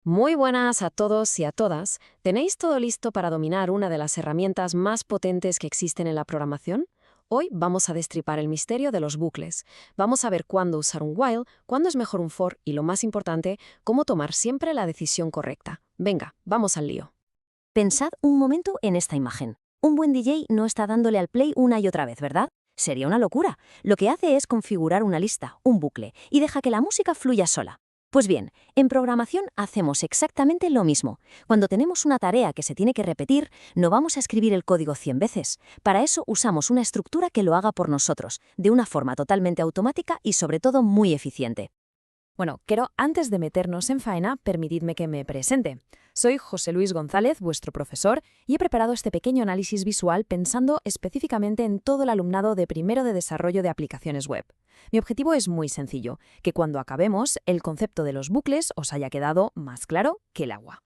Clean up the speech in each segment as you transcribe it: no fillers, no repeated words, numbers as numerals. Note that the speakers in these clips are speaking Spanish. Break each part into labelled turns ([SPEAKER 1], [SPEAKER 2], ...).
[SPEAKER 1] Muy buenas a todos y a todas. ¿Tenéis todo listo para dominar una de las herramientas más potentes que existen en la programación? Hoy vamos a destripar el misterio de los bucles. Vamos a ver cuándo usar un while, cuándo es mejor un for y, lo más importante, cómo tomar siempre la decisión correcta. Venga, vamos al lío.
[SPEAKER 2] Pensad un momento en esta imagen. Un buen DJ no está dándole al play una y otra vez, ¿verdad? Sería una locura. Lo que hace es configurar una lista, un bucle, y deja que la música fluya sola. Pues bien, en programación hacemos exactamente lo mismo. Cuando tenemos una tarea que se tiene que repetir, no vamos a escribir el código 100 veces. Para eso usamos una estructura que lo haga por nosotros, de una forma totalmente automática y sobre todo muy eficiente.
[SPEAKER 3] Bueno, quiero, antes de meternos en faena, permitidme que me presente. Soy José Luis González, vuestro profesor, y he preparado este pequeño análisis visual pensando específicamente en todo el alumnado de primero de desarrollo de aplicaciones web. Mi objetivo es muy sencillo, que cuando acabemos, el concepto de los bucles os haya quedado más claro que el agua.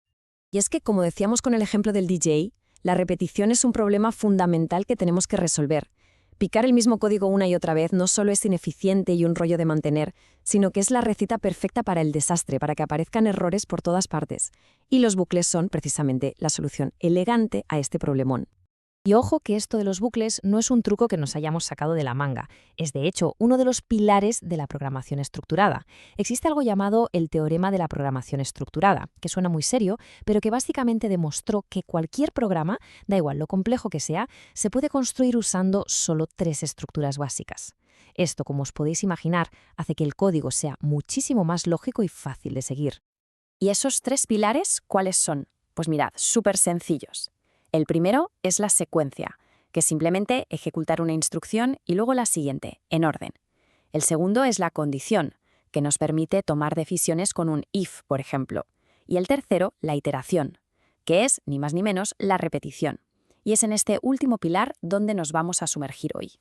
[SPEAKER 1] Y es que, como decíamos con el ejemplo del DJ, la repetición es un problema fundamental que tenemos que resolver. Picar el mismo código una y otra vez no solo es ineficiente y un rollo de mantener, sino que es la receta perfecta para el desastre, para que aparezcan errores por todas partes. Y los bucles son, precisamente, la solución elegante a este problemón.
[SPEAKER 3] Y ojo que esto de los bucles no es un truco que nos hayamos sacado de la manga. Es, de hecho, uno de los pilares de la programación estructurada. Existe algo llamado el teorema de la programación estructurada, que suena muy serio, pero que básicamente demostró que cualquier programa, da igual lo complejo que sea, se puede construir usando solo 3 estructuras básicas. Esto, como os podéis imaginar, hace que el código sea muchísimo más lógico y fácil de seguir.
[SPEAKER 4] ¿Y esos 3 pilares cuáles son? Pues mirad, súper sencillos. El primero es la secuencia, que es simplemente ejecutar una instrucción y luego la siguiente, en orden. El segundo es la condición, que nos permite tomar decisiones con un if, por ejemplo. Y el tercero, la iteración, que es, ni más ni menos, la repetición. Y es en este último pilar donde nos vamos a sumergir hoy.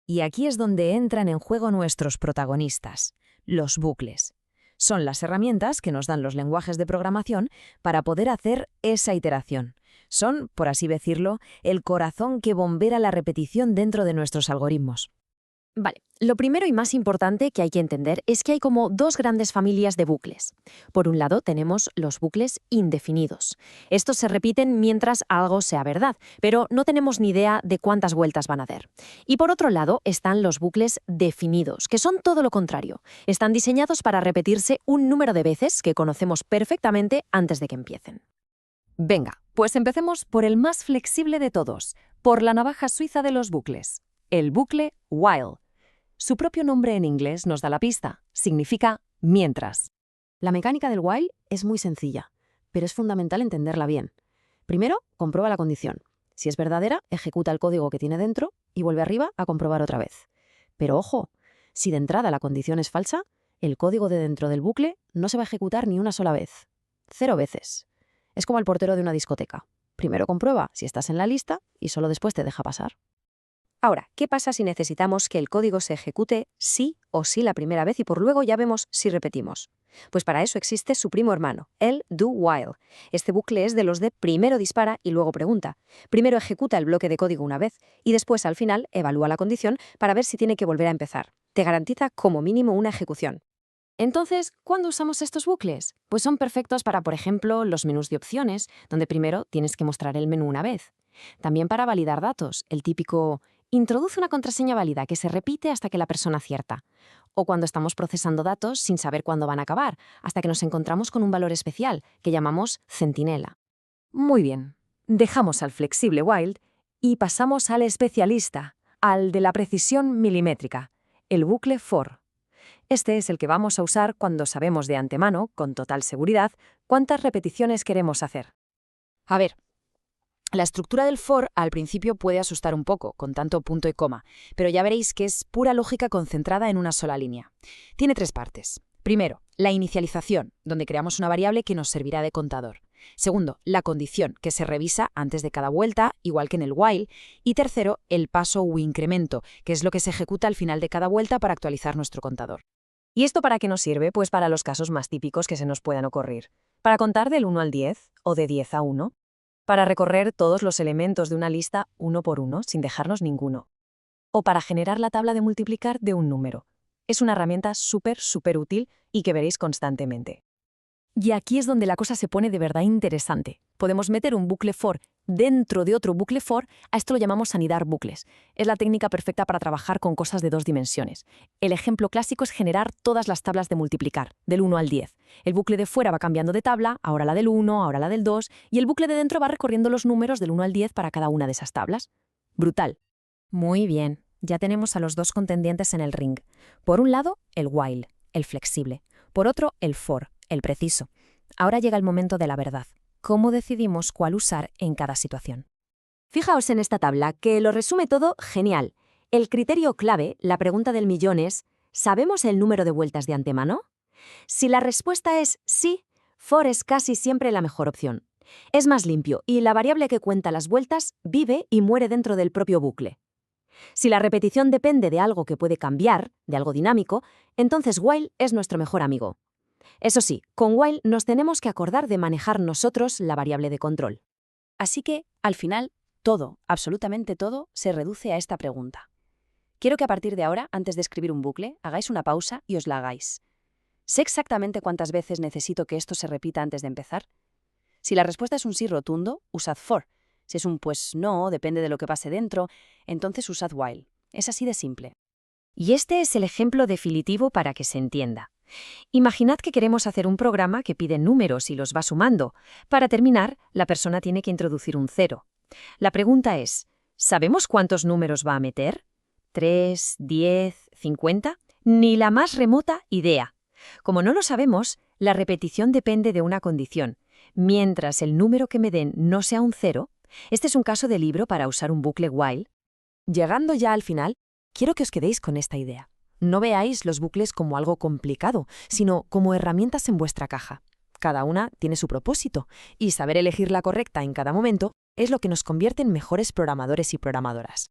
[SPEAKER 3] Y aquí es donde entran en juego nuestros protagonistas, los bucles. Son las herramientas que nos dan los lenguajes de programación para poder hacer esa iteración. Son, por así decirlo, el corazón que bombea la repetición dentro de nuestros algoritmos.
[SPEAKER 1] Vale, lo primero y más importante que hay que entender es que hay como 2 grandes familias de bucles. Por un lado tenemos los bucles indefinidos. Estos se repiten mientras algo sea verdad, pero no tenemos ni idea de cuántas vueltas van a dar. Y por otro lado están los bucles definidos, que son todo lo contrario. Están diseñados para repetirse un número de veces que conocemos perfectamente antes de que empiecen.
[SPEAKER 3] Venga, pues empecemos por el más flexible de todos, por la navaja suiza de los bucles, el bucle while. Su propio nombre en inglés nos da la pista, significa mientras.
[SPEAKER 1] La mecánica del while es muy sencilla, pero es fundamental entenderla bien. Primero, comprueba la condición. Si es verdadera, ejecuta el código que tiene dentro y vuelve arriba a comprobar otra vez. Pero ojo, si de entrada la condición es falsa, el código de dentro del bucle no se va a ejecutar ni una sola vez. 0 veces. Es como el portero de una discoteca. Primero comprueba si estás en la lista y solo después te deja pasar. Ahora, ¿qué pasa si necesitamos que el código se ejecute sí o sí la primera vez y por luego ya vemos si repetimos? Pues para eso existe su primo hermano, el do while. Este bucle es de los de primero dispara y luego pregunta. Primero ejecuta el bloque de código una vez y después al final evalúa la condición para ver si tiene que volver a empezar. Te garantiza como mínimo una ejecución. Entonces, ¿cuándo usamos estos bucles? Pues son perfectos para, por ejemplo, los menús de opciones, donde primero tienes que mostrar el menú una vez. También para validar datos, el típico introduce una contraseña válida que se repite hasta que la persona acierta. O cuando estamos procesando datos sin saber cuándo van a acabar, hasta que nos encontramos con un valor especial, que llamamos centinela.
[SPEAKER 3] Muy bien, dejamos al flexible while y pasamos al especialista, al de la precisión milimétrica, el bucle for. Este es el que vamos a usar cuando sabemos de antemano, con total seguridad, cuántas repeticiones queremos hacer.
[SPEAKER 4] A ver, la estructura del for al principio puede asustar un poco, con tanto punto y coma, pero ya veréis que es pura lógica concentrada en una sola línea. Tiene 3 partes. Primero, la inicialización, donde creamos una variable que nos servirá de contador. Segundo, la condición, que se revisa antes de cada vuelta, igual que en el while. Y tercero, el paso u incremento, que es lo que se ejecuta al final de cada vuelta para actualizar nuestro contador.
[SPEAKER 1] ¿Y esto para qué nos sirve? Pues para los casos más típicos que se nos puedan ocurrir. Para contar del 1 al 10 o de 10 a 1. Para recorrer todos los elementos de una lista uno por uno sin dejarnos ninguno. O para generar la tabla de multiplicar de un número. Es una herramienta súper útil y que veréis constantemente.
[SPEAKER 2] Y aquí es donde la cosa se pone de verdad interesante. Podemos meter un bucle for dentro de otro bucle for, a esto lo llamamos anidar bucles. Es la técnica perfecta para trabajar con cosas de 2 dimensiones. El ejemplo clásico es generar todas las tablas de multiplicar, del 1 al 10. El bucle de fuera va cambiando de tabla, ahora la del 1, ahora la del 2, y el bucle de dentro va recorriendo los números del 1 al 10 para cada una de esas tablas. Brutal.
[SPEAKER 3] Muy bien, ya tenemos a los dos contendientes en el ring. Por un lado, el while, el flexible. Por otro, el for, el preciso. Ahora llega el momento de la verdad. ¿Cómo decidimos cuál usar en cada situación?
[SPEAKER 2] Fijaos en esta tabla, que lo resume todo genial. El criterio clave, la pregunta del millón es, ¿sabemos el número de vueltas de antemano? Si la respuesta es sí, for es casi siempre la mejor opción. Es más limpio y la variable que cuenta las vueltas vive y muere dentro del propio bucle. Si la repetición depende de algo que puede cambiar, de algo dinámico, entonces while es nuestro mejor amigo. Eso sí, con while nos tenemos que acordar de manejar nosotros la variable de control.
[SPEAKER 1] Así que, al final, todo, absolutamente todo, se reduce a esta pregunta. Quiero que a partir de ahora, antes de escribir un bucle, hagáis una pausa y os la hagáis. ¿Sé exactamente cuántas veces necesito que esto se repita antes de empezar? Si la respuesta es un sí rotundo, usad for. Si es un pues no, depende de lo que pase dentro, entonces usad while. Es así de simple.
[SPEAKER 3] Y este es el ejemplo definitivo para que se entienda. Imaginad que queremos hacer un programa que pide números y los va sumando. Para terminar, la persona tiene que introducir un 0. La pregunta es, ¿sabemos cuántos números va a meter? ¿3, 10, 50? Ni la más remota idea. Como no lo sabemos, la repetición depende de una condición. Mientras el número que me den no sea un 0, este es un caso de libro para usar un bucle while.
[SPEAKER 1] Llegando ya al final, quiero que os quedéis con esta idea. No veáis los bucles como algo complicado, sino como herramientas en vuestra caja. Cada una tiene su propósito, y saber elegir la correcta en cada momento es lo que nos convierte en mejores programadores y programadoras.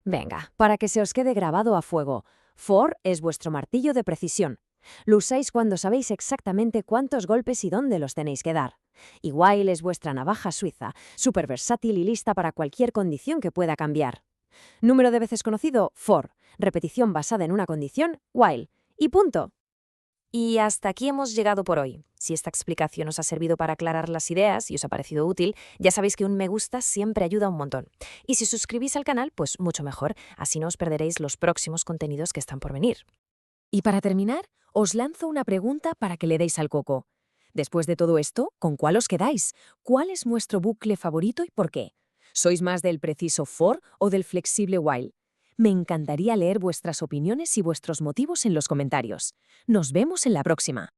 [SPEAKER 2] Venga, para que se os quede grabado a fuego, for es vuestro martillo de precisión. Lo usáis cuando sabéis exactamente cuántos golpes y dónde los tenéis que dar. Y while es vuestra navaja suiza, súper versátil y lista para cualquier condición que pueda cambiar. Número de veces conocido, for. Repetición basada en una condición, while. Y punto.
[SPEAKER 3] Y hasta aquí hemos llegado por hoy. Si esta explicación os ha servido para aclarar las ideas y os ha parecido útil, ya sabéis que un me gusta siempre ayuda un montón. Y si suscribís al canal, pues mucho mejor, así no os perderéis los próximos contenidos que están por venir.
[SPEAKER 2] Y para terminar, os lanzo una pregunta para que le deis al coco. Después de todo esto, ¿con cuál os quedáis? ¿Cuál es vuestro bucle favorito y por qué? ¿Sois más del preciso for o del flexible while? Me encantaría leer vuestras opiniones y vuestros motivos en los comentarios. Nos vemos en la próxima.